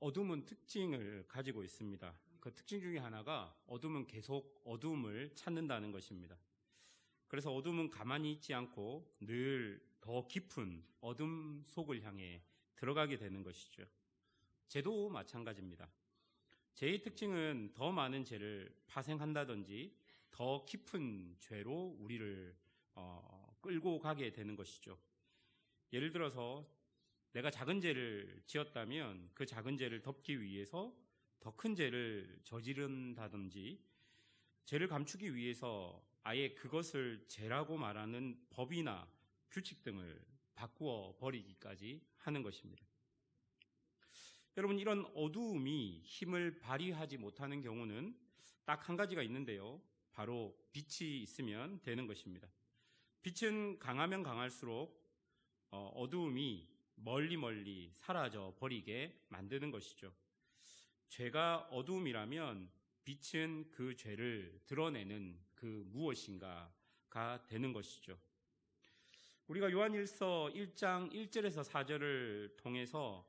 어둠은 특징을 가지고 있습니다. 그 특징 중에 하나가 어둠은 계속 어둠을 찾는다는 것입니다. 그래서 어둠은 가만히 있지 않고 늘 더 깊은 어둠 속을 향해 들어가게 되는 것이죠. 죄도 마찬가지입니다. 죄의 특징은 더 많은 죄를 파생한다든지 더 깊은 죄로 우리를 끌고 가게 되는 것이죠. 예를 들어서 내가 작은 죄를 지었다면 그 작은 죄를 덮기 위해서 더 큰 죄를 저지른다든지, 죄를 감추기 위해서 아예 그것을 죄라고 말하는 법이나 규칙 등을 바꾸어 버리기까지 하는 것입니다. 여러분, 이런 어두움이 힘을 발휘하지 못하는 경우는 딱 한 가지가 있는데요. 바로 빛이 있으면 되는 것입니다. 빛은 강하면 강할수록 어두움이 멀리 사라져 버리게 만드는 것이죠. 죄가 어두움이라면 빛은 그 죄를 드러내는 그 무엇인가가 되는 것이죠. 우리가 요한일서 1장 1절에서 4절을 통해서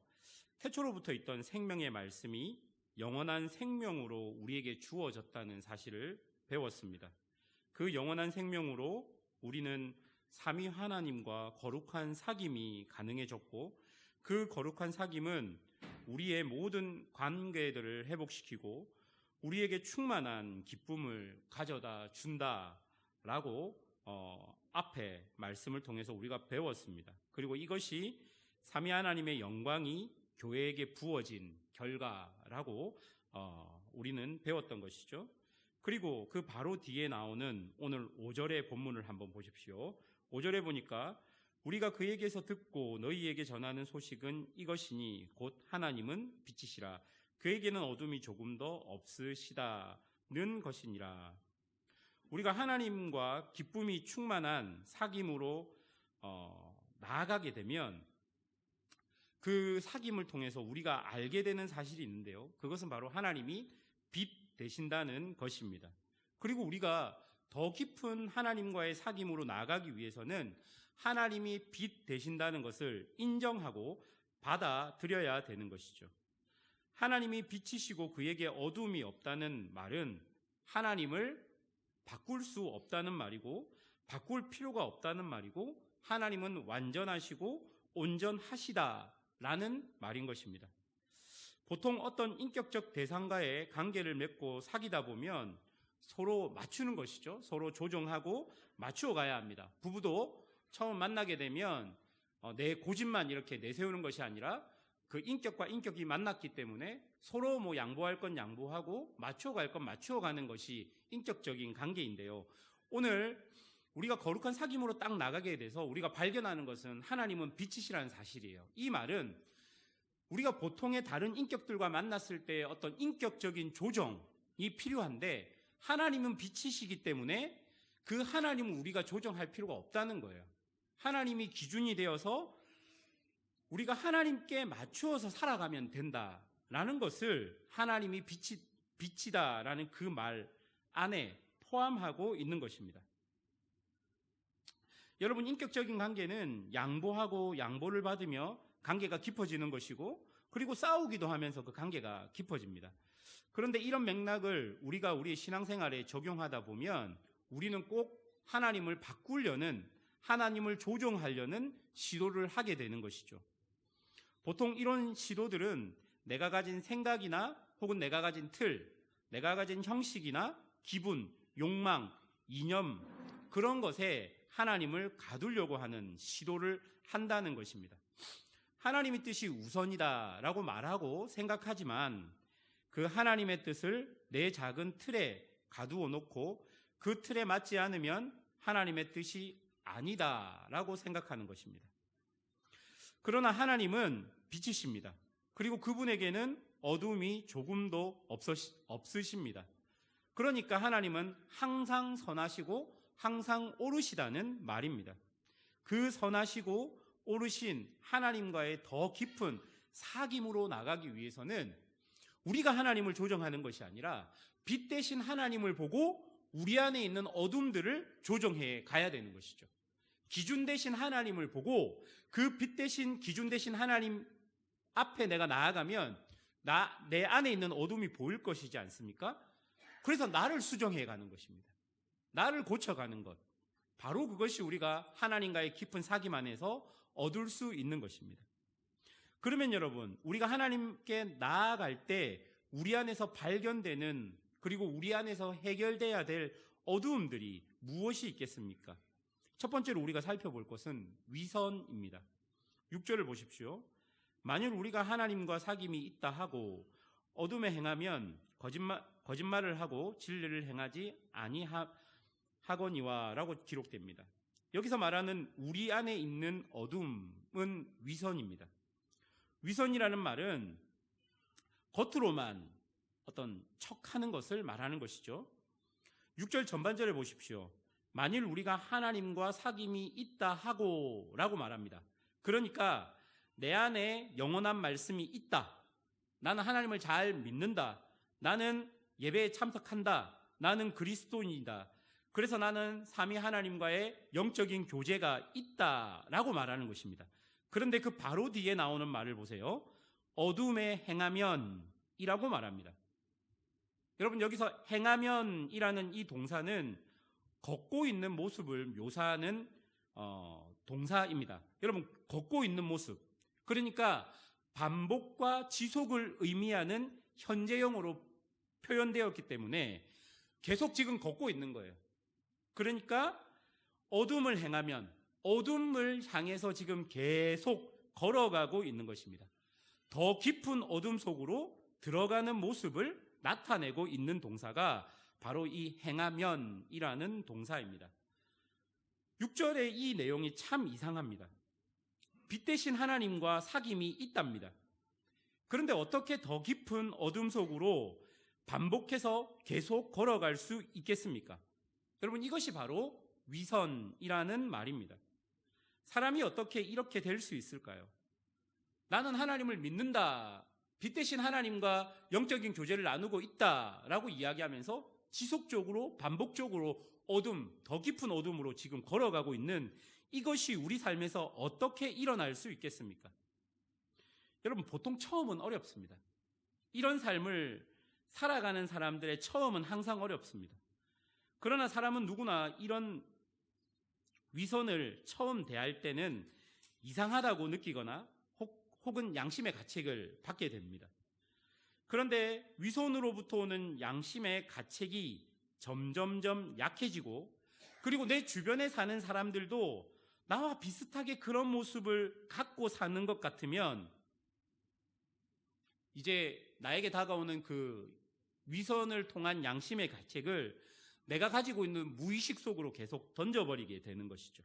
태초로부터 있던 생명의 말씀이 영원한 생명으로 우리에게 주어졌다는 사실을 배웠습니다. 그 영원한 생명으로 우리는 삼위 하나님과 거룩한 사귐이 가능해졌고, 그 거룩한 사귐은 우리의 모든 관계들을 회복시키고 우리에게 충만한 기쁨을 가져다 준다라고 앞에 말씀을 통해서 우리가 배웠습니다. 그리고 이것이 삼위 하나님의 영광이 교회에게 부어진 결과라고 우리는 배웠던 것이죠. 그리고 그 바로 뒤에 나오는 오늘 5절의 본문을 한번 보십시오. 5절에 보니까 우리가 그에게서 듣고 너희에게 전하는 소식은 이것이니 곧 하나님은 빛이시라 그에게는 어둠이 조금 더 없으시다는 것이니라. 우리가 하나님과 기쁨이 충만한 사귐으로 나아가게 되면 그 사귐을 통해서 우리가 알게 되는 사실이 있는데요. 그것은 바로 하나님이 빛 되신다는 것입니다. 그리고 우리가 더 깊은 하나님과의 사귐으로 나아가기 위해서는 하나님이 빛 되신다는 것을 인정하고 받아들여야 되는 것이죠. 하나님이 빛이시고 그에게 어둠이 없다는 말은 하나님을 바꿀 수 없다는 말이고, 바꿀 필요가 없다는 말이고, 하나님은 완전하시고 온전하시다라는 말인 것입니다. 보통 어떤 인격적 대상과의 관계를 맺고 사귀다 보면 서로 맞추는 것이죠. 서로 조정하고 맞추어 가야 합니다. 부부도 처음 만나게 되면 내 고집만 이렇게 내세우는 것이 아니라 그 인격과 인격이 만났기 때문에 서로 뭐 양보할 건 양보하고 맞추어 갈 건 맞추어 가는 것이 인격적인 관계인데요. 오늘 우리가 거룩한 사귐으로 딱 나가게 돼서 우리가 발견하는 것은 하나님은 빛이시라는 사실이에요. 이 말은 우리가 보통의 다른 인격들과 만났을 때 어떤 인격적인 조정이 필요한데, 하나님은 빛이시기 때문에 그 하나님은 우리가 조정할 필요가 없다는 거예요. 하나님이 기준이 되어서 우리가 하나님께 맞추어서 살아가면 된다라는 것을 하나님이 빛이다라는 그 말 안에 포함하고 있는 것입니다. 여러분, 인격적인 관계는 양보하고 양보를 받으며 관계가 깊어지는 것이고, 그리고 싸우기도 하면서 그 관계가 깊어집니다. 그런데 이런 맥락을 우리가 우리의 신앙생활에 적용하다 보면 우리는 꼭 하나님을 바꾸려는, 하나님을 조정하려는 시도를 하게 되는 것이죠. 보통 이런 시도들은 내가 가진 생각이나 혹은 내가 가진 틀, 내가 가진 형식이나 기분, 욕망, 이념, 그런 것에 하나님을 가두려고 하는 시도를 한다는 것입니다. 하나님의 뜻이 우선이다라고 말하고 생각하지만 그 하나님의 뜻을 내 작은 틀에 가두어 놓고 그 틀에 맞지 않으면 하나님의 뜻이 아니다라고 생각하는 것입니다. 그러나 하나님은 빛이십니다. 그리고 그분에게는 어둠이 조금도 없으십니다. 그러니까 하나님은 항상 선하시고 항상 옳으시다는 말입니다. 그 선하시고 옳으신 하나님과의 더 깊은 사귐으로 나가기 위해서는 우리가 하나님을 조정하는 것이 아니라 빛 대신 하나님을 보고 우리 안에 있는 어둠들을 조정해 가야 되는 것이죠. 기준 대신 하나님을 보고 그 빛 대신 기준 대신 하나님 앞에 내가 나아가면 내 안에 있는 어둠이 보일 것이지 않습니까? 그래서 나를 수정해 가는 것입니다. 나를 고쳐가는 것. 바로 그것이 우리가 하나님과의 깊은 사귐 안에서 얻을 수 있는 것입니다. 그러면 여러분, 우리가 하나님께 나아갈 때 우리 안에서 발견되는, 그리고 우리 안에서 해결돼야 될 어두움들이 무엇이 있겠습니까? 첫 번째로 우리가 살펴볼 것은 위선입니다. 6절을 보십시오. 만일 우리가 하나님과 사귐이 있다 하고 어둠에 행하면 거짓말을 하고 진리를 행하지 아니하거니와 라고 기록됩니다. 여기서 말하는 우리 안에 있는 어둠은 위선입니다. 위선이라는 말은 겉으로만 어떤 척하는 것을 말하는 것이죠. 6절 전반절에 보십시오. 만일 우리가 하나님과 사귐이 있다 하고 라고 말합니다. 그러니까 내 안에 영원한 말씀이 있다. 나는 하나님을 잘 믿는다. 나는 예배에 참석한다. 나는 그리스도인이다. 그래서 나는 삼위 하나님과의 영적인 교제가 있다라고 말하는 것입니다. 그런데 그 바로 뒤에 나오는 말을 보세요. 어둠에 행하면이라고 말합니다. 여러분, 여기서 행하면이라는 이 동사는 걷고 있는 모습을 묘사하는 동사입니다. 여러분, 걷고 있는 모습, 그러니까 반복과 지속을 의미하는 현재형으로 표현되었기 때문에 계속 지금 걷고 있는 거예요. 그러니까 어둠을 행하면 어둠을 향해서 지금 계속 걸어가고 있는 것입니다. 더 깊은 어둠 속으로 들어가는 모습을 나타내고 있는 동사가 바로 이 행하면이라는 동사입니다. 6절의 이 내용이 참 이상합니다. 빛 대신 하나님과 사귐이 있답니다. 그런데 어떻게 더 깊은 어둠 속으로 반복해서 계속 걸어갈 수 있겠습니까? 여러분, 이것이 바로 위선이라는 말입니다. 사람이 어떻게 이렇게 될 수 있을까요? 나는 하나님을 믿는다. 빛 대신 하나님과 영적인 교제를 나누고 있다라고 이야기하면서 지속적으로 반복적으로 어둠, 더 깊은 어둠으로 지금 걸어가고 있는 이것이 우리 삶에서 어떻게 일어날 수 있겠습니까? 여러분, 보통 처음은 어렵습니다. 이런 삶을 살아가는 사람들의 처음은 항상 어렵습니다. 그러나 사람은 누구나 이런 위선을 처음 대할 때는 이상하다고 느끼거나 혹은 양심의 가책을 받게 됩니다. 그런데 위선으로부터 오는 양심의 가책이 점점점 약해지고, 그리고 내 주변에 사는 사람들도 나와 비슷하게 그런 모습을 갖고 사는 것 같으면 이제 나에게 다가오는 그 위선을 통한 양심의 가책을 내가 가지고 있는 무의식 속으로 계속 던져버리게 되는 것이죠.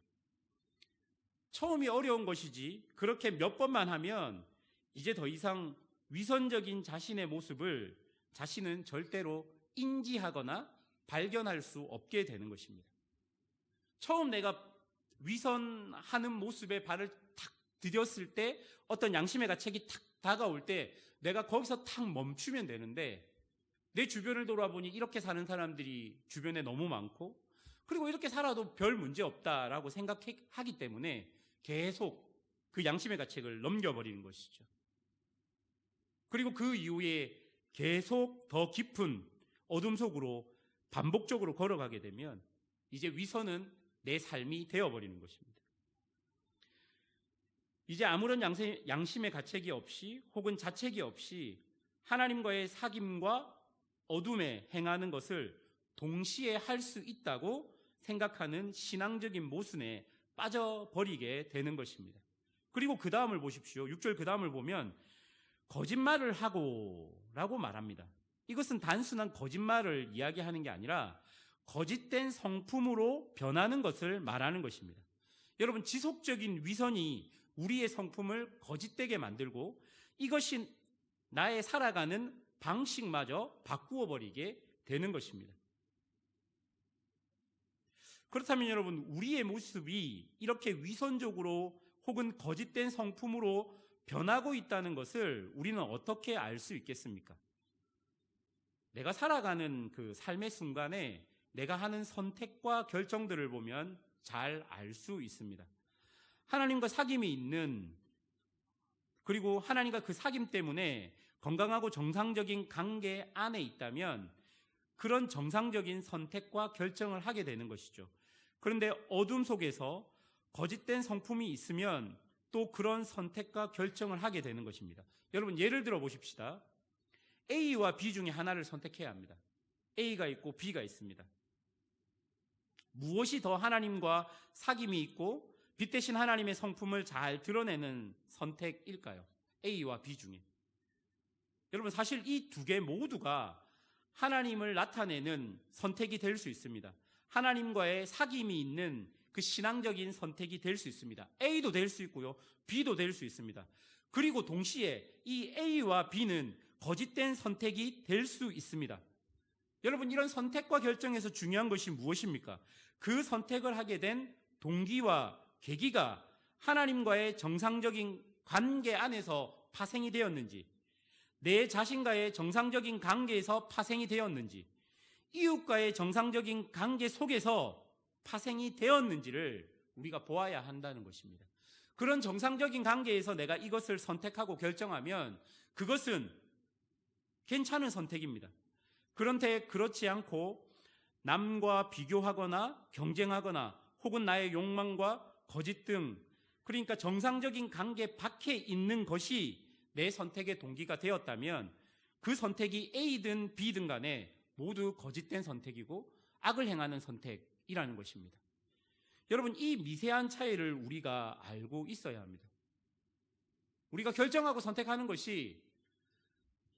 처음이 어려운 것이지 그렇게 몇 번만 하면 이제 더 이상 위선적인 자신의 모습을 자신은 절대로 인지하거나 발견할 수 없게 되는 것입니다. 처음 내가 위선하는 모습에 발을 탁 디뎠을 때, 어떤 양심의 가책이 탁 다가올 때 내가 거기서 탁 멈추면 되는데, 내 주변을 돌아보니 이렇게 사는 사람들이 주변에 너무 많고, 그리고 이렇게 살아도 별 문제 없다라고 생각하기 때문에 계속 그 양심의 가책을 넘겨버리는 것이죠. 그리고 그 이후에 계속 더 깊은 어둠 속으로 반복적으로 걸어가게 되면 이제 위선은 내 삶이 되어버리는 것입니다. 이제 아무런 양심의 가책이 없이 혹은 자책이 없이 하나님과의 사귐과 어둠에 행하는 것을 동시에 할 수 있다고 생각하는 신앙적인 모순에 빠져버리게 되는 것입니다. 그리고 그 다음을 보십시오. 6절 그 다음을 보면 거짓말을 하고 라고 말합니다. 이것은 단순한 거짓말을 이야기하는 게 아니라 거짓된 성품으로 변하는 것을 말하는 것입니다. 여러분, 지속적인 위선이 우리의 성품을 거짓되게 만들고 이것이 나의 살아가는 방식마저 바꾸어 버리게 되는 것입니다. 그렇다면 여러분, 우리의 모습이 이렇게 위선적으로 혹은 거짓된 성품으로 변하고 있다는 것을 우리는 어떻게 알 수 있겠습니까? 내가 살아가는 그 삶의 순간에 내가 하는 선택과 결정들을 보면 잘 알 수 있습니다. 하나님과 사귐이 있는, 그리고 하나님과 그 사귐 때문에 건강하고 정상적인 관계 안에 있다면 그런 정상적인 선택과 결정을 하게 되는 것이죠. 그런데 어둠 속에서 거짓된 성품이 있으면 또 그런 선택과 결정을 하게 되는 것입니다. 여러분, 예를 들어 보십시다. A와 B 중에 하나를 선택해야 합니다. A가 있고 B가 있습니다. 무엇이 더 하나님과 사귐이 있고 빛 대신 하나님의 성품을 잘 드러내는 선택일까요? A와 B 중에. 여러분, 사실 이 두 개 모두가 하나님을 나타내는 선택이 될 수 있습니다. 하나님과의 사귐이 있는 그 신앙적인 선택이 될 수 있습니다. A도 될 수 있고요, B도 될 수 있습니다. 그리고 동시에 이 A와 B는 거짓된 선택이 될 수 있습니다. 여러분, 이런 선택과 결정에서 중요한 것이 무엇입니까? 그 선택을 하게 된 동기와 계기가 하나님과의 정상적인 관계 안에서 파생이 되었는지, 내 자신과의 정상적인 관계에서 파생이 되었는지, 이웃과의 정상적인 관계 속에서 파생이 되었는지를 우리가 보아야 한다는 것입니다. 그런 정상적인 관계에서 내가 이것을 선택하고 결정하면 그것은 괜찮은 선택입니다. 그런데 그렇지 않고 남과 비교하거나 경쟁하거나 혹은 나의 욕망과 거짓 등, 그러니까 정상적인 관계 밖에 있는 것이 내 선택의 동기가 되었다면 그 선택이 A든 B든 간에 모두 거짓된 선택이고 악을 행하는 선택이라는 것입니다. 여러분, 이 미세한 차이를 우리가 알고 있어야 합니다. 우리가 결정하고 선택하는 것이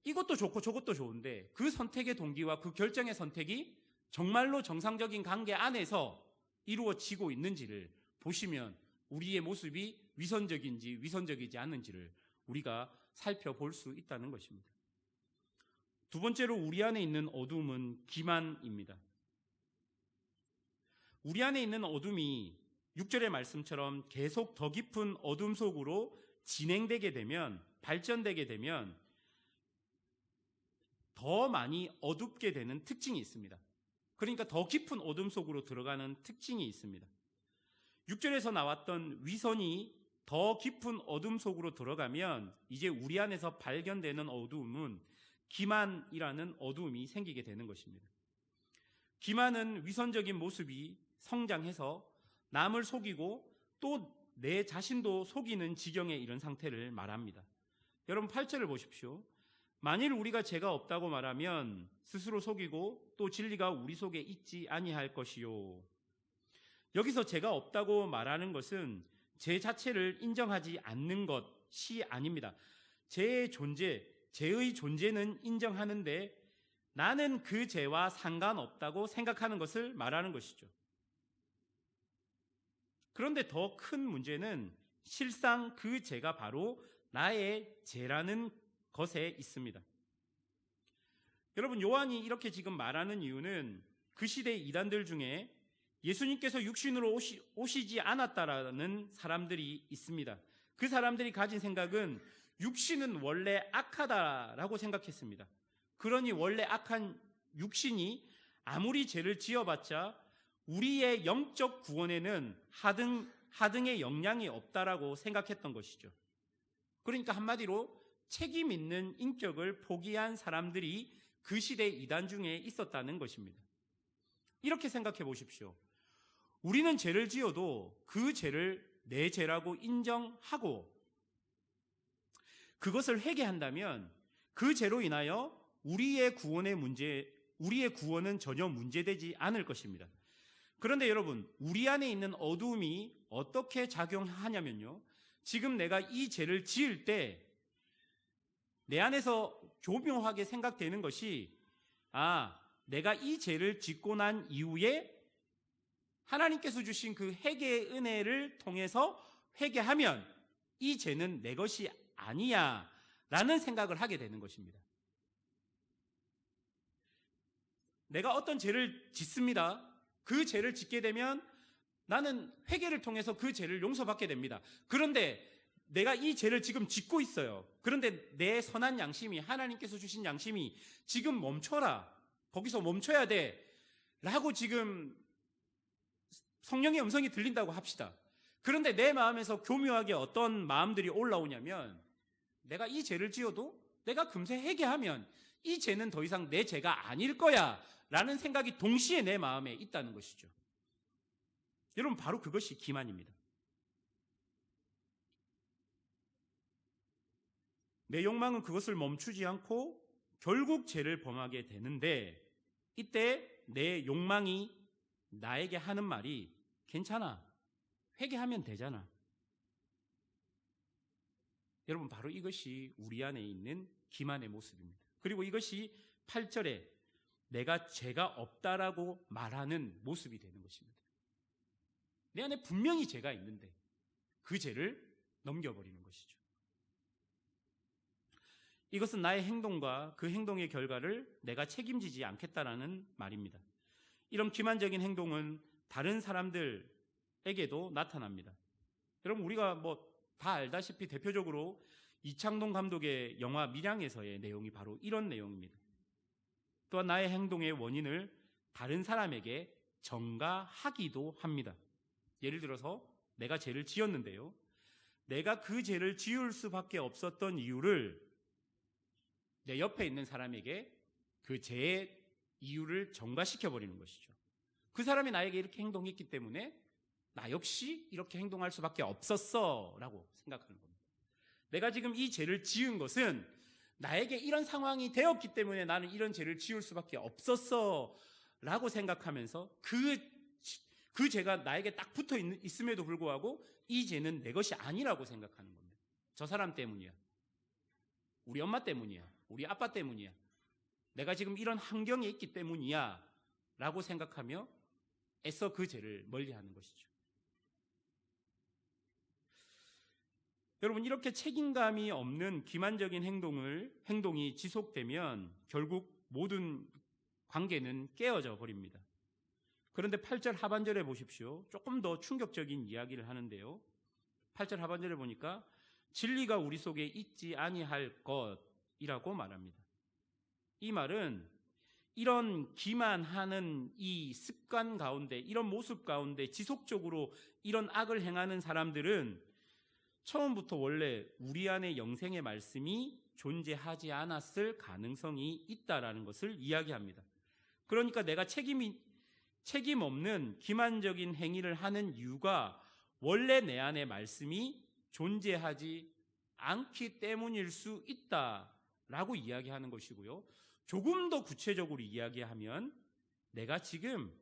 이것도 좋고 저것도 좋은데 그 선택의 동기와 그 결정의 선택이 정말로 정상적인 관계 안에서 이루어지고 있는지를 보시면 우리의 모습이 위선적인지 위선적이지 않은지를 우리가 살펴볼 수 있다는 것입니다. 두 번째로 우리 안에 있는 어둠은 기만입니다. 우리 안에 있는 어둠이 6절의 말씀처럼 계속 더 깊은 어둠 속으로 진행되게 되면, 발전되게 되면 더 많이 어둡게 되는 특징이 있습니다. 그러니까 더 깊은 어둠 속으로 들어가는 특징이 있습니다. 6절에서 나왔던 위선이 더 깊은 어둠 속으로 들어가면 이제 우리 안에서 발견되는 어두움은 기만이라는 어두움이 생기게 되는 것입니다. 기만은 위선적인 모습이 성장해서 남을 속이고 또 내 자신도 속이는 지경에 이른 상태를 말합니다. 여러분, 8절을 보십시오. 만일 우리가 죄가 없다고 말하면 스스로 속이고 또 진리가 우리 속에 있지 아니할 것이요. 여기서 죄가 없다고 말하는 것은 죄 자체를 인정하지 않는 것이 아닙니다. 죄의 존재는 인정하는데 나는 그 죄와 상관없다고 생각하는 것을 말하는 것이죠. 그런데 더 큰 문제는 실상 그 죄가 바로 나의 죄라는 것에 있습니다. 여러분, 요한이 이렇게 지금 말하는 이유는 그 시대 이단들 중에 예수님께서 육신으로 오시지 않았다라는 사람들이 있습니다. 그 사람들이 가진 생각은 육신은 원래 악하다라고 생각했습니다. 그러니 원래 악한 육신이 아무리 죄를 지어봤자 우리의 영적 구원에는 하등의 영향이 없다라고 생각했던 것이죠. 그러니까 한마디로 책임 있는 인격을 포기한 사람들이 그 시대 이단 중에 있었다는 것입니다. 이렇게 생각해 보십시오. 우리는 죄를 지어도 그 죄를 내 죄라고 인정하고 그것을 회개한다면 그 죄로 인하여 우리의 구원은 전혀 문제되지 않을 것입니다. 그런데 여러분, 우리 안에 있는 어두움이 어떻게 작용하냐면요, 지금 내가 이 죄를 지을 때 내 안에서 교묘하게 생각되는 것이, 내가 이 죄를 짓고 난 이후에 하나님께서 주신 그 회개의 은혜를 통해서 회개하면 이 죄는 내 것이 아니야 라는 생각을 하게 되는 것입니다. 내가 어떤 죄를 짓습니다. 그 죄를 짓게 되면 나는 회개를 통해서 그 죄를 용서받게 됩니다. 그런데 내가 이 죄를 지금 짓고 있어요. 그런데 내 선한 양심이, 하나님께서 주신 양심이 지금 멈춰라, 거기서 멈춰야 돼 라고 지금 성령의 음성이 들린다고 합시다. 그런데 내 마음에서 교묘하게 어떤 마음들이 올라오냐면 내가 이 죄를 지어도 내가 금세 회개하면 이 죄는 더 이상 내 죄가 아닐 거야 라는 생각이 동시에 내 마음에 있다는 것이죠. 여러분, 바로 그것이 기만입니다. 내 욕망은 그것을 멈추지 않고 결국 죄를 범하게 되는데, 이때 내 욕망이 나에게 하는 말이 괜찮아, 회개하면 되잖아. 여러분, 바로 이것이 우리 안에 있는 기만의 모습입니다. 그리고 이것이 8절에 내가 죄가 없다라고 말하는 모습이 되는 것입니다. 내 안에 분명히 죄가 있는데 그 죄를 넘겨버리는 것이죠. 이것은 나의 행동과 그 행동의 결과를 내가 책임지지 않겠다라는 말입니다. 이런 기만적인 행동은 다른 사람들에게도 나타납니다. 여러분, 우리가 다 알다시피 대표적으로 이창동 감독의 영화 밀양에서의 내용이 바로 이런 내용입니다. 또한 나의 행동의 원인을 다른 사람에게 전가하기도 합니다. 예를 들어서 내가 죄를 지었는데요, 내가 그 죄를 지을 수밖에 없었던 이유를 내 옆에 있는 사람에게 그 죄의 이유를 전가시켜버리는 것이죠. 그 사람이 나에게 이렇게 행동했기 때문에 나 역시 이렇게 행동할 수밖에 없었어 라고 생각하는 겁니다. 내가 지금 이 죄를 지은 것은 나에게 이런 상황이 되었기 때문에 나는 이런 죄를 지을 수밖에 없었어 라고 생각하면서 그 죄가 나에게 딱 붙어 있음에도 불구하고 이 죄는 내 것이 아니라고 생각하는 겁니다. 저 사람 때문이야, 우리 엄마 때문이야, 우리 아빠 때문이야, 내가 지금 이런 환경에 있기 때문이야 라고 생각하며 애써 그 죄를 멀리하는 것이죠. 여러분, 이렇게 책임감이 없는 기만적인 행동이 지속되면 결국 모든 관계는 깨어져 버립니다. 그런데 8절 하반절에 보십시오. 조금 더 충격적인 이야기를 하는데요, 8절 하반절에 보니까 진리가 우리 속에 있지 아니할 것이라고 말합니다. 이 말은 이런 기만하는 이 습관 가운데, 이런 모습 가운데 지속적으로 이런 악을 행하는 사람들은 처음부터 원래 우리 안에 영생의 말씀이 존재하지 않았을 가능성이 있다라는 것을 이야기합니다. 그러니까 내가 책임 없는 기만적인 행위를 하는 이유가 원래 내 안에 말씀이 존재하지 않기 때문일 수 있다라고 이야기하는 것이고요. 조금 더 구체적으로 이야기하면 내가 지금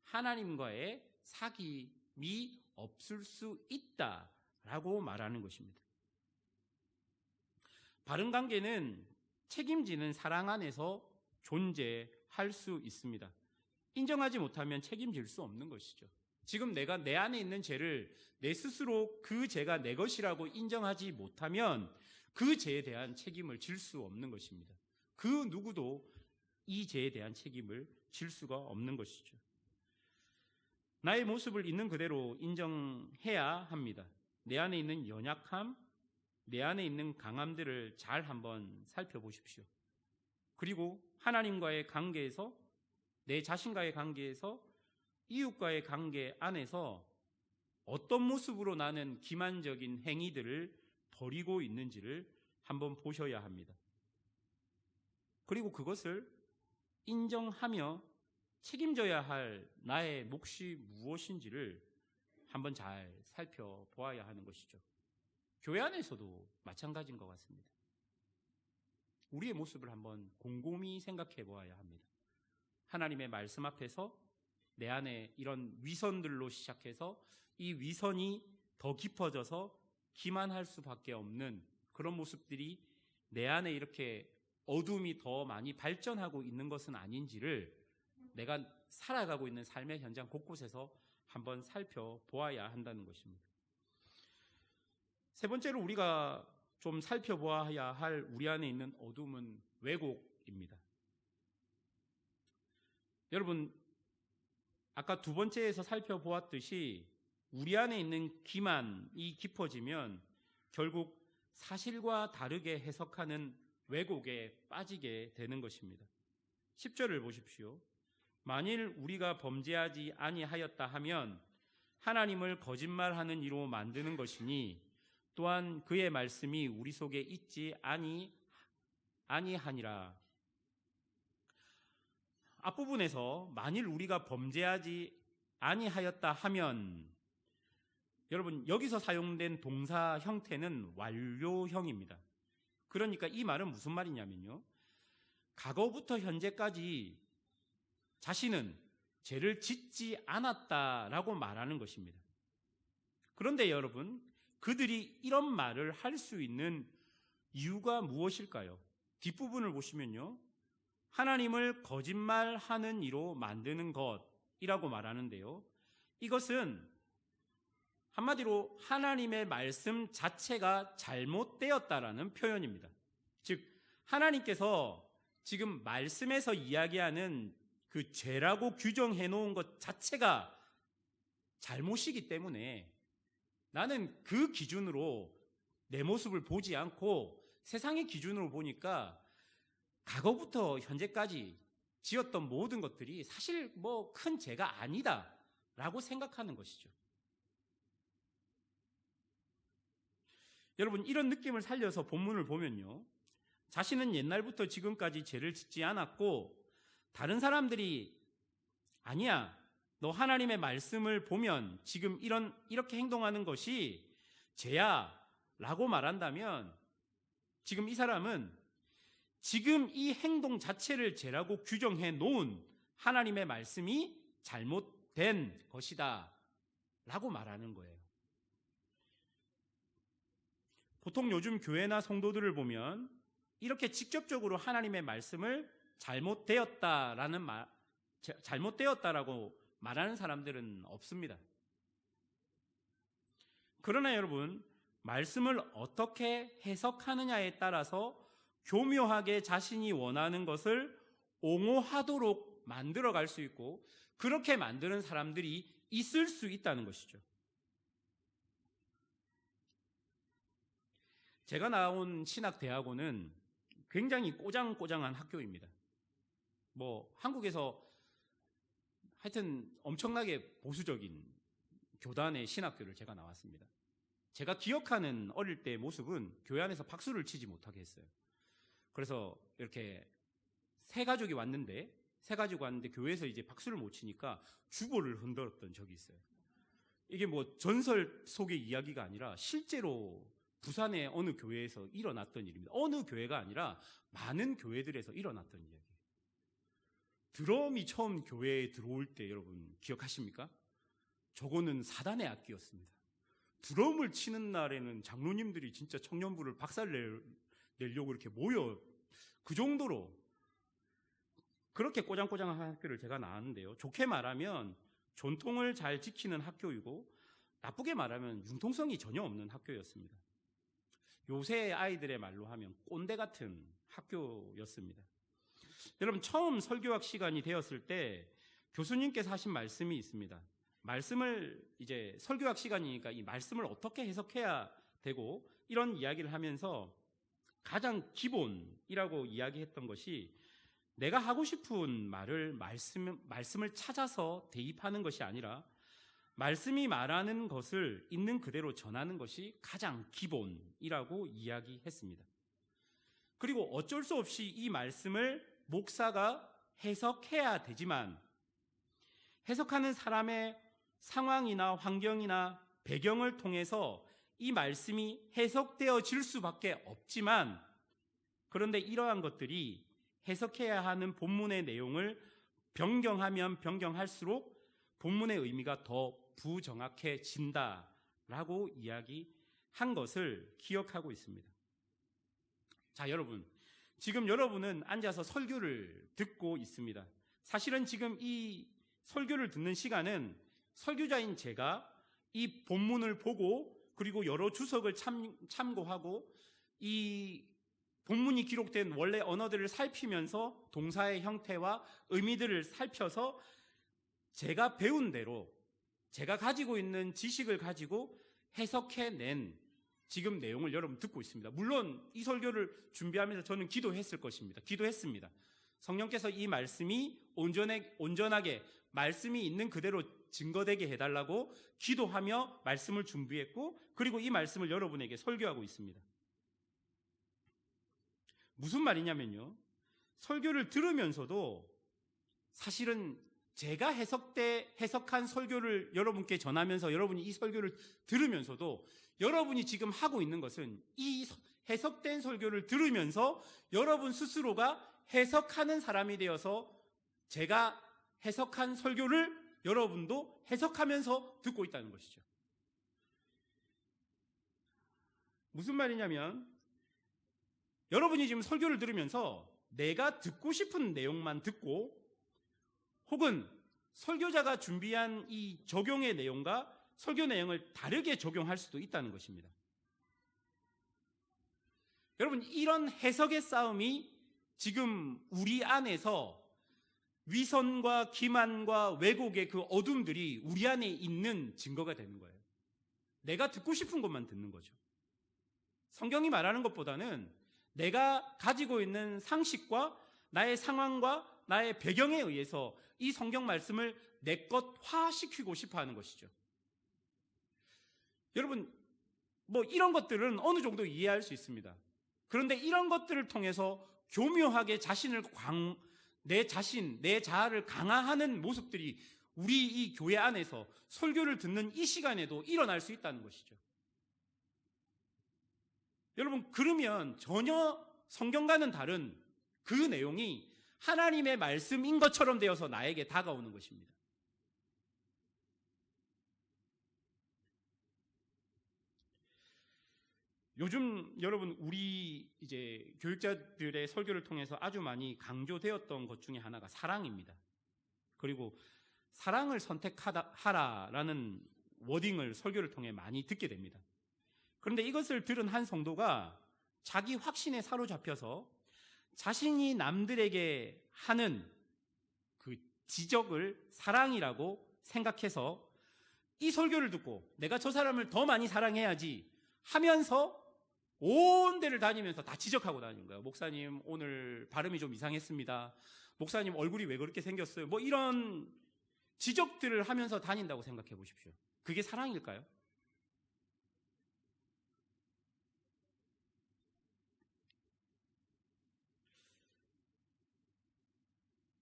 하나님과의 사귐이 없을 수 있다라고 말하는 것입니다. 바른 관계는 책임지는 사랑 안에서 존재할 수 있습니다. 인정하지 못하면 책임질 수 없는 것이죠. 지금 내가 내 안에 있는 죄를 내 스스로 그 죄가 내 것이라고 인정하지 못하면 그 죄에 대한 책임을 질 수 없는 것입니다. 그 누구도 이 죄에 대한 책임을 질 수가 없는 것이죠. 나의 모습을 있는 그대로 인정해야 합니다. 내 안에 있는 연약함, 내 안에 있는 강함들을 잘 한번 살펴보십시오. 그리고 하나님과의 관계에서, 내 자신과의 관계에서, 이웃과의 관계 안에서 어떤 모습으로 나는 기만적인 행위들을 벌이고 있는지를 한번 보셔야 합니다. 그리고 그것을 인정하며 책임져야 할 나의 몫이 무엇인지를 한번 잘 살펴보아야 하는 것이죠. 교회 안에서도 마찬가지인 것 같습니다. 우리의 모습을 한번 곰곰이 생각해 보아야 합니다. 하나님의 말씀 앞에서 내 안에 이런 위선들로 시작해서 이 위선이 더 깊어져서 기만할 수밖에 없는 그런 모습들이 내 안에 이렇게 어둠이 더 많이 발전하고 있는 것은 아닌지를 내가 살아가고 있는 삶의 현장 곳곳에서 한번 살펴보아야 한다는 것입니다. 세 번째로 우리가 좀 살펴보아야 할 우리 안에 있는 어둠은 왜곡입니다. 여러분, 아까 두 번째에서 살펴보았듯이 우리 안에 있는 기만이 깊어지면 결국 사실과 다르게 해석하는 왜곡에 빠지게 되는 것입니다. 10절을 보십시오. 만일 우리가 범죄하지 아니하였다 하면 하나님을 거짓말하는 이로 만드는 것이니 또한 그의 말씀이 우리 속에 있지 아니하니라. 앞부분에서 만일 우리가 범죄하지 아니하였다 하면, 여러분 여기서 사용된 동사 형태는 완료형입니다. 그러니까 이 말은 무슨 말이냐면요, 과거부터 현재까지 자신은 죄를 짓지 않았다라고 말하는 것입니다. 그런데 여러분, 그들이 이런 말을 할 수 있는 이유가 무엇일까요? 뒷부분을 보시면요, 하나님을 거짓말하는 이로 만드는 것이라고 말하는데요, 이것은 한마디로 하나님의 말씀 자체가 잘못되었다라는 표현입니다. 즉, 하나님께서 지금 말씀에서 이야기하는 그 죄라고 규정해 놓은 것 자체가 잘못이기 때문에 나는 그 기준으로 내 모습을 보지 않고 세상의 기준으로 보니까 과거부터 현재까지 지었던 모든 것들이 사실 뭐 큰 죄가 아니다라고 생각하는 것이죠. 여러분, 이런 느낌을 살려서 본문을 보면요, 자신은 옛날부터 지금까지 죄를 짓지 않았고 다른 사람들이 아니야, 너 하나님의 말씀을 보면 지금 이렇게 행동하는 것이 죄야 라고 말한다면, 지금 이 사람은 지금 이 행동 자체를 죄라고 규정해 놓은 하나님의 말씀이 잘못된 것이다 라고 말하는 거예요. 보통 요즘 교회나 성도들을 보면 이렇게 직접적으로 하나님의 말씀을 잘못되었다라고 말하는 사람들은 없습니다. 그러나 여러분, 말씀을 어떻게 해석하느냐에 따라서 교묘하게 자신이 원하는 것을 옹호하도록 만들어갈 수 있고, 그렇게 만드는 사람들이 있을 수 있다는 것이죠. 제가 나온 신학대학원은 굉장히 꼬장꼬장한 학교입니다. 뭐 한국에서 하여튼 엄청나게 보수적인 교단의 신학교를 제가 나왔습니다. 제가 기억하는 어릴 때의 모습은 교회 안에서 박수를 치지 못하게 했어요. 그래서 이렇게 새 가족이 왔는데 교회에서 이제 박수를 못 치니까 주보를 흔들었던 적이 있어요. 이게 뭐 전설 속의 이야기가 아니라 실제로 부산의 어느 교회에서 일어났던 일입니다. 어느 교회가 아니라 많은 교회들에서 일어났던 이야기예요. 드럼이 처음 교회에 들어올 때 여러분 기억하십니까? 저거는 사단의 악기였습니다. 드럼을 치는 날에는 장로님들이 진짜 청년부를 박살내려고 이렇게 모여, 그 정도로 그렇게 꼬장꼬장한 학교를 제가 나왔는데요, 좋게 말하면 전통을 잘 지키는 학교이고 나쁘게 말하면 융통성이 전혀 없는 학교였습니다. 요새 아이들의 말로 하면 꼰대 같은 학교였습니다. 여러분, 처음 설교학 시간이 되었을 때 교수님께서 하신 말씀이 있습니다. 말씀을 이제 설교학 시간이니까 이 말씀을 어떻게 해석해야 되고 이런 이야기를 하면서 가장 기본이라고 이야기했던 것이, 내가 하고 싶은 말씀을 찾아서 대입하는 것이 아니라 말씀이 말하는 것을 있는 그대로 전하는 것이 가장 기본이라고 이야기했습니다. 그리고 어쩔 수 없이 이 말씀을 목사가 해석해야 되지만, 해석하는 사람의 상황이나 환경이나 배경을 통해서 이 말씀이 해석되어질 수밖에 없지만, 그런데 이러한 것들이 해석해야 하는 본문의 내용을 변경하면 변경할수록 본문의 의미가 더 부정확해진다라고 이야기한 것을 기억하고 있습니다. 자, 여러분, 지금 여러분은 앉아서 설교를 듣고 있습니다. 사실은 지금 이 설교를 듣는 시간은 설교자인 제가 이 본문을 보고 그리고 여러 주석을 참고하고 이 본문이 기록된 원래 언어들을 살피면서 동사의 형태와 의미들을 살펴서 제가 배운 대로 제가 가지고 있는 지식을 가지고 해석해낸 지금 내용을 여러분 듣고 있습니다. 물론 이 설교를 준비하면서 저는 기도했습니다. 성령께서 이 말씀이 온전하게 말씀이 있는 그대로 증거되게 해달라고 기도하며 말씀을 준비했고, 그리고 이 말씀을 여러분에게 설교하고 있습니다. 무슨 말이냐면요, 설교를 들으면서도 사실은 제가 해석한 설교를 여러분께 전하면서 여러분이 이 설교를 들으면서도 여러분이 지금 하고 있는 것은 이 해석된 설교를 들으면서 여러분 스스로가 해석하는 사람이 되어서 제가 해석한 설교를 여러분도 해석하면서 듣고 있다는 것이죠. 무슨 말이냐면 여러분이 지금 설교를 들으면서 내가 듣고 싶은 내용만 듣고, 혹은 설교자가 준비한 이 적용의 내용과 설교 내용을 다르게 적용할 수도 있다는 것입니다. 여러분, 이런 해석의 싸움이 지금 우리 안에서 위선과 기만과 왜곡의 그 어둠들이 우리 안에 있는 증거가 되는 거예요. 내가 듣고 싶은 것만 듣는 거죠. 성경이 말하는 것보다는 내가 가지고 있는 상식과 나의 상황과 나의 배경에 의해서 이 성경 말씀을 내 것화시키고 싶어 하는 것이죠. 여러분, 이런 것들은 어느 정도 이해할 수 있습니다. 그런데 이런 것들을 통해서 교묘하게 내 자아를 강화하는 모습들이 우리 이 교회 안에서 설교를 듣는 이 시간에도 일어날 수 있다는 것이죠. 여러분, 그러면 전혀 성경과는 다른 그 내용이 하나님의 말씀인 것처럼 되어서 나에게 다가오는 것입니다. 요즘 여러분, 우리 이제 교육자들의 설교를 통해서 아주 많이 강조되었던 것 중에 하나가 사랑입니다. 그리고 사랑을 선택하라라는 워딩을 설교를 통해 많이 듣게 됩니다. 그런데 이것을 들은 한 성도가 자기 확신에 사로잡혀서 자신이 남들에게 하는 그 지적을 사랑이라고 생각해서 이 설교를 듣고 내가 저 사람을 더 많이 사랑해야지 하면서 온 데를 다니면서 다 지적하고 다니는 거예요. 목사님, 오늘 발음이 좀 이상했습니다. 목사님, 얼굴이 왜 그렇게 생겼어요? 이런 지적들을 하면서 다닌다고 생각해 보십시오. 그게 사랑일까요?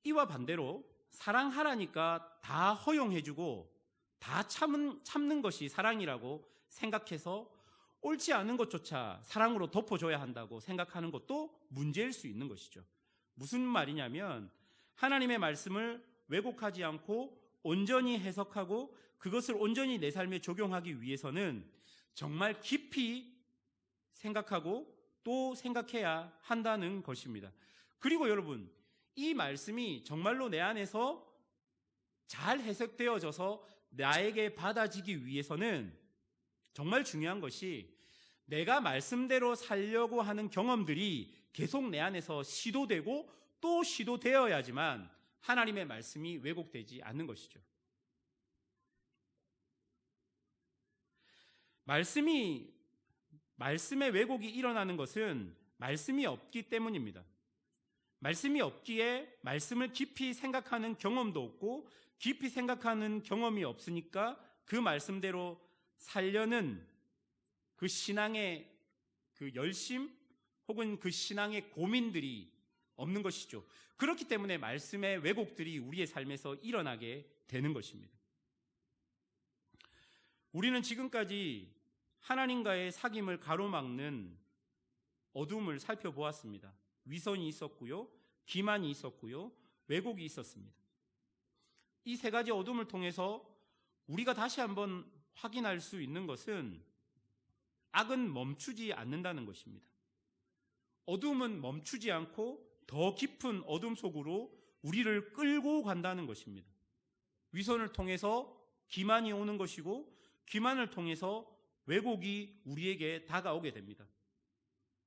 이와 반대로 사랑하라니까 다 허용해주고 다 참는 것이 사랑이라고 생각해서 옳지 않은 것조차 사랑으로 덮어줘야 한다고 생각하는 것도 문제일 수 있는 것이죠. 무슨 말이냐면 하나님의 말씀을 왜곡하지 않고 온전히 해석하고 그것을 온전히 내 삶에 적용하기 위해서는 정말 깊이 생각하고 또 생각해야 한다는 것입니다. 그리고 여러분, 이 말씀이 정말로 내 안에서 잘 해석되어져서 나에게 받아지기 위해서는 정말 중요한 것이 내가 말씀대로 살려고 하는 경험들이 계속 내 안에서 시도되고 또 시도되어야지만 하나님의 말씀이 왜곡되지 않는 것이죠. 말씀의 왜곡이 일어나는 것은 말씀이 없기 때문입니다. 말씀이 없기에 말씀을 깊이 생각하는 경험도 없고 깊이 생각하는 경험이 없으니까 그 말씀대로 살려는 그 신앙의 그 열심 혹은 그 신앙의 고민들이 없는 것이죠. 그렇기 때문에 말씀의 왜곡들이 우리의 삶에서 일어나게 되는 것입니다. 우리는 지금까지 하나님과의 사귐을 가로막는 어둠을 살펴보았습니다. 위선이 있었고요, 기만이 있었고요, 왜곡이 있었습니다. 이 세 가지 어둠을 통해서 우리가 다시 한번 확인할 수 있는 것은 악은 멈추지 않는다는 것입니다. 어둠은 멈추지 않고 더 깊은 어둠 속으로 우리를 끌고 간다는 것입니다. 위선을 통해서 기만이 오는 것이고 기만을 통해서 왜곡이 우리에게 다가오게 됩니다.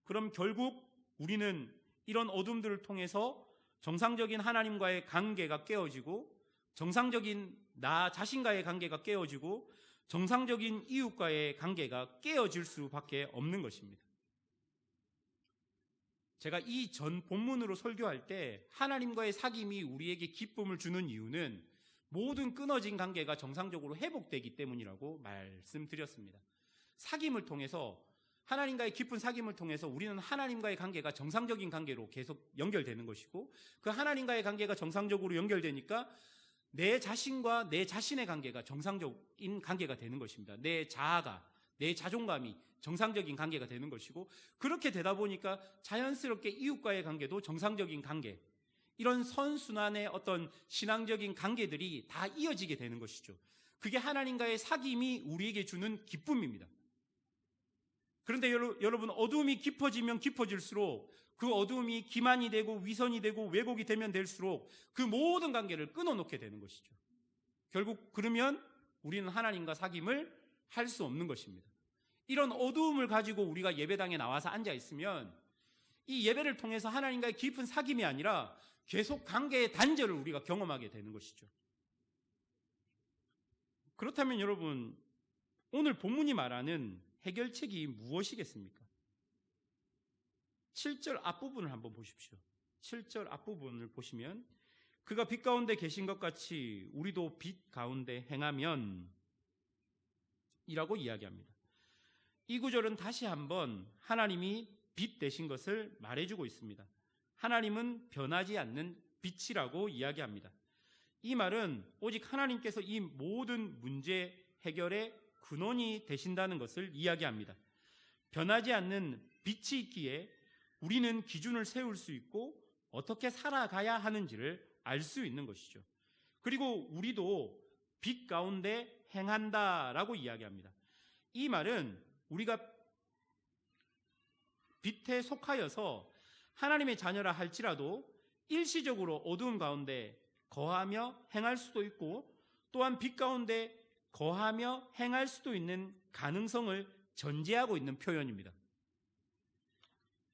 그럼 결국 우리는 이런 어둠들을 통해서 정상적인 하나님과의 관계가 깨어지고 정상적인 나 자신과의 관계가 깨어지고 정상적인 이웃과의 관계가 깨어질 수밖에 없는 것입니다. 제가 이 전 본문으로 설교할 때 하나님과의 사귐이 우리에게 기쁨을 주는 이유는 모든 끊어진 관계가 정상적으로 회복되기 때문이라고 말씀드렸습니다. 사귐을 통해서, 하나님과의 깊은 사귐을 통해서 우리는 하나님과의 관계가 정상적인 관계로 계속 연결되는 것이고, 그 하나님과의 관계가 정상적으로 연결되니까 내 자신과 내 자신의 관계가 정상적인 관계가 되는 것입니다. 내 자아가, 내 자존감이 정상적인 관계가 되는 것이고, 그렇게 되다 보니까 자연스럽게 이웃과의 관계도 정상적인 관계, 이런 선순환의 어떤 신앙적인 관계들이 다 이어지게 되는 것이죠. 그게 하나님과의 사귐이 우리에게 주는 기쁨입니다. 그런데 여러분, 어두움이 깊어지면 깊어질수록, 그 어두움이 기만이 되고 위선이 되고 왜곡이 되면 될수록 그 모든 관계를 끊어놓게 되는 것이죠. 결국 그러면 우리는 하나님과 사귐을 할 수 없는 것입니다. 이런 어두움을 가지고 우리가 예배당에 나와서 앉아 있으면 이 예배를 통해서 하나님과의 깊은 사귐이 아니라 계속 관계의 단절을 우리가 경험하게 되는 것이죠. 그렇다면 여러분, 오늘 본문이 말하는 해결책이 무엇이겠습니까? 7절 앞부분을 한번 보십시오. 7절 앞부분을 보시면, 그가 빛 가운데 계신 것 같이 우리도 빛 가운데 행하면 이라고 이야기합니다. 이 구절은 다시 한번 하나님이 빛 되신 것을 말해주고 있습니다. 하나님은 변하지 않는 빛이라고 이야기합니다. 이 말은 오직 하나님께서 이 모든 문제 해결의 근원이 되신다는 것을 이야기합니다. 변하지 않는 빛이 있기에 우리는 기준을 세울 수 있고 어떻게 살아가야 하는지를 알 수 있는 것이죠. 그리고 우리도 빛 가운데 행한다라고 이야기합니다. 이 말은 우리가 빛에 속하여서 하나님의 자녀라 할지라도 일시적으로 어두움 가운데 거하며 행할 수도 있고, 또한 빛 가운데 거하며 행할 수도 있는 가능성을 전제하고 있는 표현입니다.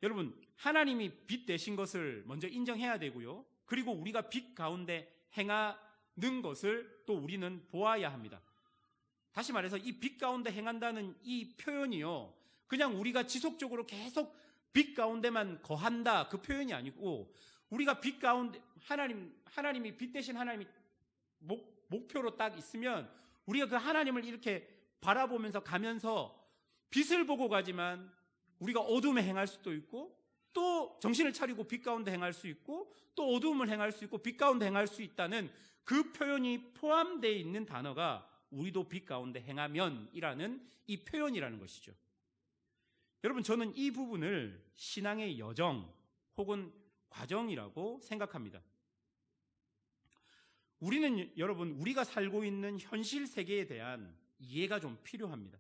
여러분, 하나님이 빛 되신 것을 먼저 인정해야 되고요, 그리고 우리가 빛 가운데 행하는 것을 또 우리는 보아야 합니다. 다시 말해서 이 빛 가운데 행한다는 이 표현이요, 그냥 우리가 지속적으로 계속 빛 가운데만 거한다, 그 표현이 아니고, 우리가 빛 가운데 하나님이 빛 대신 하나님이 목표로 딱 있으면 우리가 그 하나님을 이렇게 바라보면서 가면서 빛을 보고 가지만 우리가 어둠에 행할 수도 있고, 또 정신을 차리고 빛 가운데 행할 수 있고, 또 어둠을 행할 수 있고 빛 가운데 행할 수 있다는 그 표현이 포함되어 있는 단어가 우리도 빛 가운데 행하면 이라는 이 표현이라는 것이죠. 여러분, 저는 이 부분을 신앙의 여정 혹은 과정이라고 생각합니다. 우리는, 여러분, 우리가 살고 있는 현실 세계에 대한 이해가 좀 필요합니다.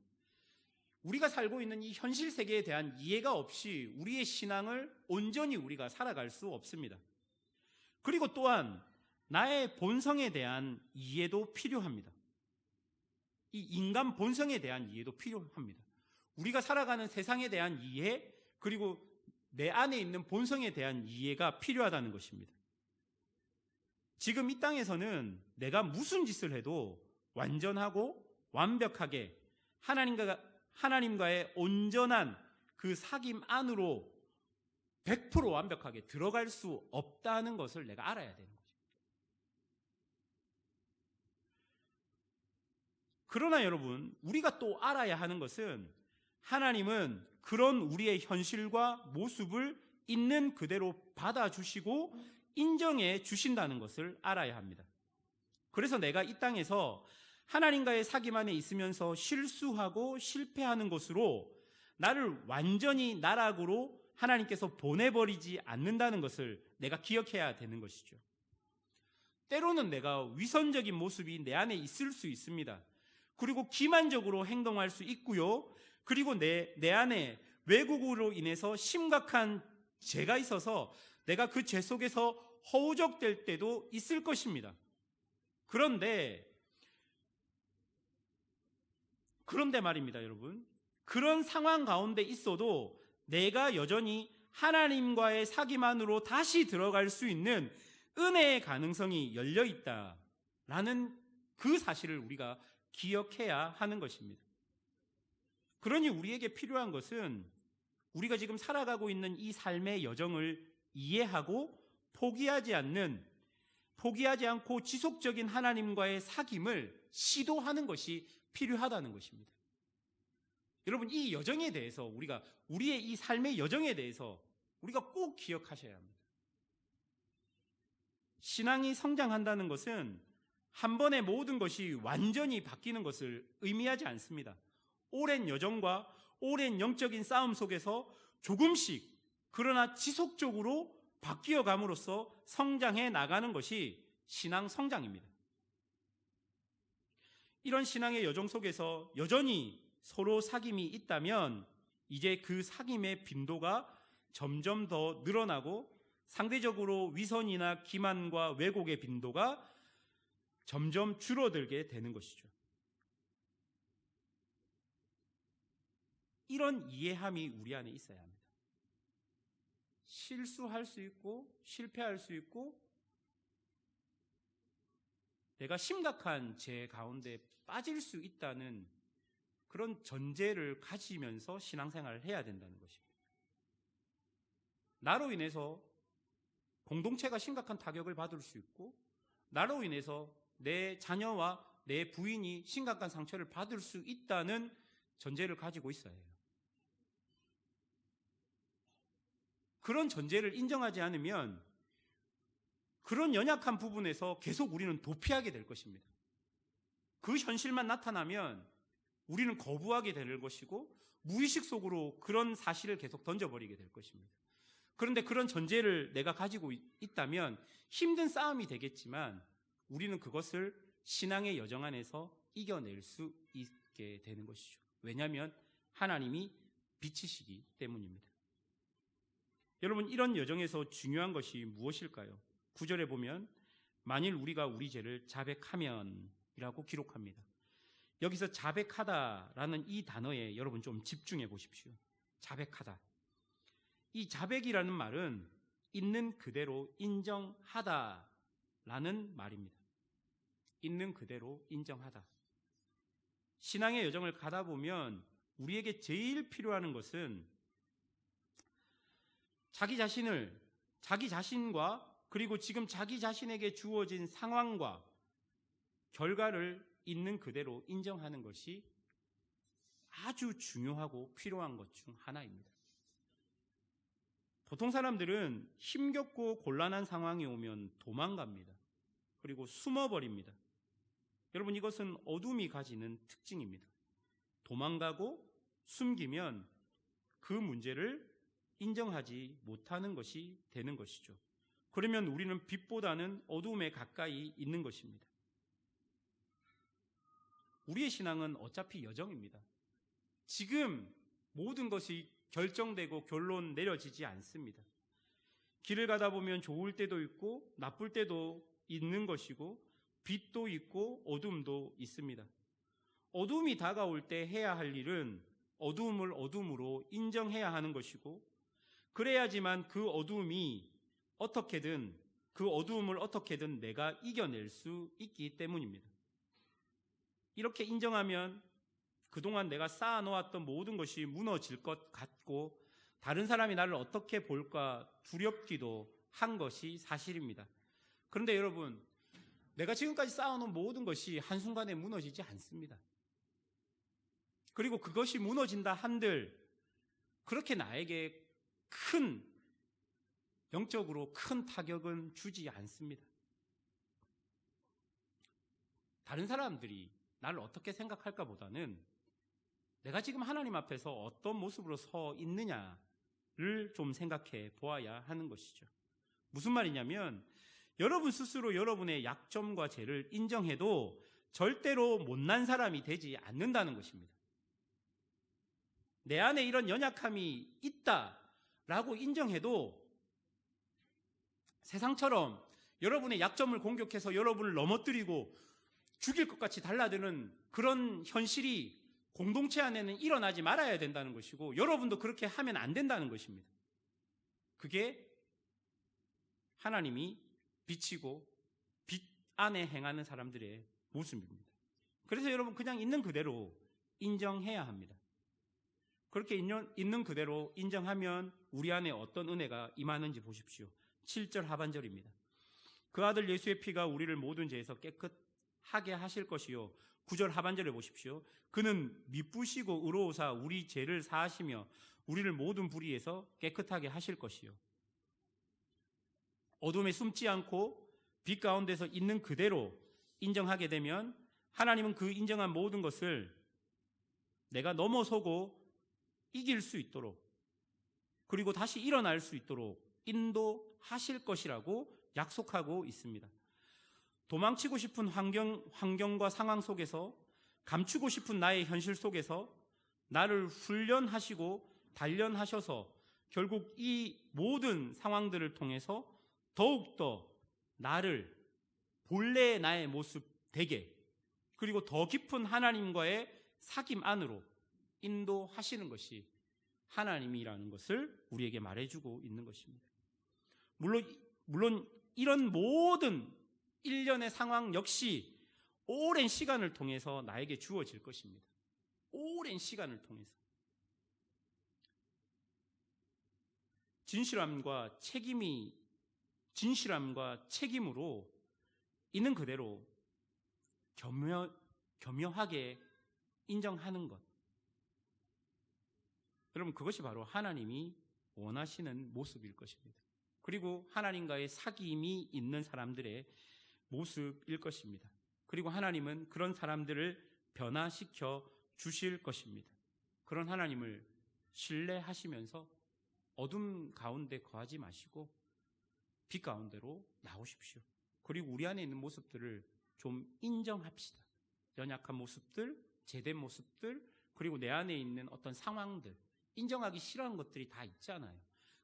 우리가 살고 있는 이 현실 세계에 대한 이해가 없이 우리의 신앙을 온전히 우리가 살아갈 수 없습니다. 그리고 또한 나의 본성에 대한 이해도 필요합니다. 이 인간 본성에 대한 이해도 필요합니다. 우리가 살아가는 세상에 대한 이해, 그리고 내 안에 있는 본성에 대한 이해가 필요하다는 것입니다. 지금 이 땅에서는 내가 무슨 짓을 해도 완전하고 완벽하게 하나님과의 온전한 그 사귐 안으로 100% 완벽하게 들어갈 수 없다는 것을 내가 알아야 되는 것입니다. 그러나 여러분, 우리가 또 알아야 하는 것은 하나님은 그런 우리의 현실과 모습을 있는 그대로 받아주시고 인정해 주신다는 것을 알아야 합니다. 그래서 내가 이 땅에서 하나님과의 사귐 안에 있으면서 실수하고 실패하는 것으로 나를 완전히 나락으로 하나님께서 보내버리지 않는다는 것을 내가 기억해야 되는 것이죠. 때로는 내가 위선적인 모습이 내 안에 있을 수 있습니다. 그리고 기만적으로 행동할 수 있고요, 그리고 내 안에 왜곡으로 인해서 심각한 죄가 있어서 내가 그 죄 속에서 허우적될 때도 있을 것입니다. 그런데 말입니다, 여러분. 그런 상황 가운데 있어도 내가 여전히 하나님과의 사귐 안으로 다시 들어갈 수 있는 은혜의 가능성이 열려 있다라는 그 사실을 우리가 기억해야 하는 것입니다. 그러니 우리에게 필요한 것은 우리가 지금 살아가고 있는 이 삶의 여정을 이해하고 포기하지 않는 포기하지 않고 지속적인 하나님과의 사귐을 시도하는 것이 필요하다는 것입니다. 여러분, 이 여정에 대해서 우리의 이 삶의 여정에 대해서 우리가 꼭 기억하셔야 합니다. 신앙이 성장한다는 것은 한 번에 모든 것이 완전히 바뀌는 것을 의미하지 않습니다. 오랜 여정과 오랜 영적인 싸움 속에서 조금씩 그러나 지속적으로 바뀌어 감으로써 성장해 나가는 것이 신앙 성장입니다. 이런 신앙의 여정 속에서 여전히 서로 사귐이 있다면 이제 그 사귐의 빈도가 점점 더 늘어나고 상대적으로 위선이나 기만과 왜곡의 빈도가 점점 줄어들게 되는 것이죠. 이런 이해함이 우리 안에 있어야 합니다. 실수할 수 있고 실패할 수 있고 내가 심각한 죄 가운데 빠질 수 있다는 그런 전제를 가지면서 신앙생활을 해야 된다는 것입니다. 나로 인해서 공동체가 심각한 타격을 받을 수 있고 나로 인해서 내 자녀와 내 부인이 심각한 상처를 받을 수 있다는 전제를 가지고 있어야 해요. 그런 전제를 인정하지 않으면 그런 연약한 부분에서 계속 우리는 도피하게 될 것입니다. 그 현실만 나타나면 우리는 거부하게 될 것이고 무의식 속으로 그런 사실을 계속 던져버리게 될 것입니다. 그런데 그런 전제를 내가 가지고 있다면 힘든 싸움이 되겠지만 우리는 그것을 신앙의 여정 안에서 이겨낼 수 있게 되는 것이죠. 왜냐하면 하나님이 빛이시기 때문입니다. 여러분, 이런 여정에서 중요한 것이 무엇일까요? 9절에 보면 만일 우리가 우리 죄를 자백하면 이라고 기록합니다. 여기서 자백하다라는 이 단어에 여러분 좀 집중해 보십시오. 자백하다. 이 자백이라는 말은 있는 그대로 인정하다라는 말입니다. 있는 그대로 인정하다. 신앙의 여정을 가다 보면 우리에게 제일 필요한 것은 자기 자신과 그리고 지금 자기 자신에게 주어진 상황과 결과를 있는 그대로 인정하는 것이 아주 중요하고 필요한 것 중 하나입니다. 보통 사람들은 힘겹고 곤란한 상황이 오면 도망갑니다. 그리고 숨어버립니다. 여러분, 이것은 어둠이 가지는 특징입니다. 도망가고 숨기면 그 문제를 인정하지 못하는 것이 되는 것이죠. 그러면 우리는 빛보다는 어둠에 가까이 있는 것입니다. 우리의 신앙은 어차피 여정입니다. 지금 모든 것이 결정되고 결론 내려지지 않습니다. 길을 가다 보면 좋을 때도 있고 나쁠 때도 있는 것이고 빛도 있고 어둠도 있습니다. 어둠이 다가올 때 해야 할 일은 어둠을 어둠으로 인정해야 하는 것이고 그래야지만 그 어둠을 어떻게든 내가 이겨낼 수 있기 때문입니다. 이렇게 인정하면 그동안 내가 쌓아놓았던 모든 것이 무너질 것 같고 다른 사람이 나를 어떻게 볼까 두렵기도 한 것이 사실입니다. 그런데 여러분, 내가 지금까지 쌓아놓은 모든 것이 한순간에 무너지지 않습니다. 그리고 그것이 무너진다 한들 그렇게 나에게 영적으로 큰 타격은 주지 않습니다. 다른 사람들이 나를 어떻게 생각할까 보다는 내가 지금 하나님 앞에서 어떤 모습으로 서 있느냐를 좀 생각해 보아야 하는 것이죠. 무슨 말이냐면 여러분 스스로 여러분의 약점과 죄를 인정해도 절대로 못난 사람이 되지 않는다는 것입니다. 내 안에 이런 연약함이 있다라고 인정해도 세상처럼 여러분의 약점을 공격해서 여러분을 넘어뜨리고 죽일 것 같이 달라드는 그런 현실이 공동체 안에는 일어나지 말아야 된다는 것이고 여러분도 그렇게 하면 안 된다는 것입니다. 그게 하나님이 빛이고 빛 안에 행하는 사람들의 모습입니다. 그래서 여러분 그냥 있는 그대로 인정해야 합니다. 그렇게 있는 그대로 인정하면 우리 안에 어떤 은혜가 임하는지 보십시오. 7절 하반절입니다. 그 아들 예수의 피가 우리를 모든 죄에서 깨끗하게 하실 것이요. 9절 하반절에 보십시오. 그는 미쁘시고 의로우사 우리 죄를 사하시며 우리를 모든 불의에서 깨끗하게 하실 것이요. 어둠에 숨지 않고 빛 가운데서 있는 그대로 인정하게 되면 하나님은 그 인정한 모든 것을 내가 넘어서고 이길 수 있도록, 그리고 다시 일어날 수 있도록 인도하실 것이라고 약속하고 있습니다. 도망치고 싶은 환경과 상황 속에서, 감추고 싶은 나의 현실 속에서 나를 훈련하시고 단련하셔서 결국 이 모든 상황들을 통해서 더욱더 나를 본래의 나의 모습 되게, 그리고 더 깊은 하나님과의 사귐 안으로 인도하시는 것이 하나님이라는 것을 우리에게 말해주고 있는 것입니다. 물론 이런 모든 일련의 상황 역시 오랜 시간을 통해서 나에게 주어질 것입니다. 오랜 시간을 통해서. 진실함과 책임으로 있는 그대로 겸허하게 인정하는 것. 여러분, 그것이 바로 하나님이 원하시는 모습일 것입니다. 그리고 하나님과의 사귐이 있는 사람들의 모습일 것입니다. 그리고 하나님은 그런 사람들을 변화시켜 주실 것입니다. 그런 하나님을 신뢰하시면서 어둠 가운데 거하지 마시고 빛 가운데로 나오십시오. 그리고 우리 안에 있는 모습들을 좀 인정합시다. 연약한 모습들, 제된 모습들, 그리고 내 안에 있는 어떤 상황들, 인정하기 싫어하는 것들이 다 있잖아요.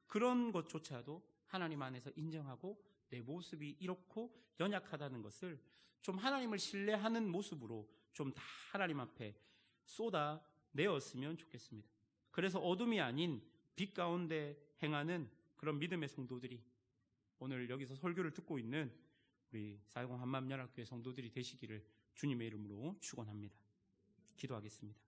그런 것조차도 하나님 안에서 인정하고 내 모습이 이렇고 연약하다는 것을 좀 하나님을 신뢰하는 모습으로 좀 다 하나님 앞에 쏟아내었으면 좋겠습니다. 그래서 어둠이 아닌 빛 가운데 행하는 그런 믿음의 성도들이, 오늘 여기서 설교를 듣고 있는 우리 410 한마음연합교회 성도들이 되시기를 주님의 이름으로 축원합니다. 기도하겠습니다.